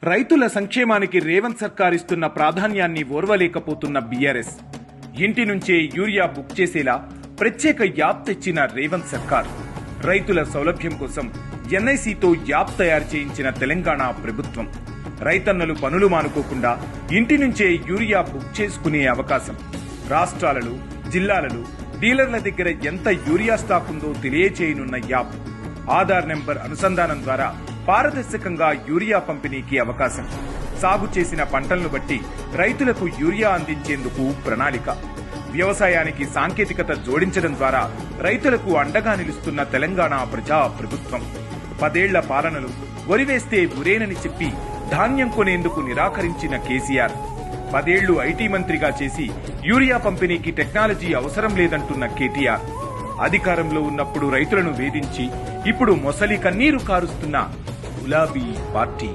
రైతుల సంక్షేమానికి రేవంత్ సర్కార్ ఇస్తున్న ప్రాధాన్యాన్ని ఓర్వలేకపోతున్న బీఆర్ఎస్ ఇంటి నుంచే యూరియా బుక్ చేసేలా ప్రత్యేక యాప్ తెచ్చిన రేవంత్ సర్కార్ రైతుల సౌలభ్యం కోసం ఎన్ఐసితో యాప్ తయారు చేయించిన తెలంగాణ ప్రభుత్వం రైతన్నలు పనులు మానుకోకుండా ఇంటి నుంచే యూరియా బుక్ చేసుకునే అవకాశం, రాష్ట్రాలలో జిల్లాలలో డీలర్ల దగ్గర ఎంత యూరియా స్టాక్ ఉందో తెలియచేయనున్న యాప్, ఆధార్ నెంబర్ అనుసంధానం ద్వారా పారదర్శకంగా యూరియా పంపిణీకి అవకాశం, సాగు చేసిన పంటలను బట్టి రైతులకు యూరియా అందించేందుకు ప్రణాళిక, వ్యవసాయానికి సాంకేతికత జోడించడం ద్వారా రైతులకు అండగా నిలుస్తున్న తెలంగాణ ప్రజా ప్రభుత్వం 10 ఏళ్ల పాలనలో వరి వేస్తే ఉరేనని చెప్పి ధాన్యం కొనేందుకు నిరాకరించిన కేసీఆర్ 10 ఏళ్లు ఐటీ మంత్రిగా చేసి యూరియా పంపిణీకి టెక్నాలజీ అవసరం లేదంటున్న కేటీఆర్, అధికారంలో ఉన్నప్పుడు రైతులను వేధించి ఇప్పుడు మొసలి కన్నీరు కారుస్తున్న గులాబీ పార్టీ.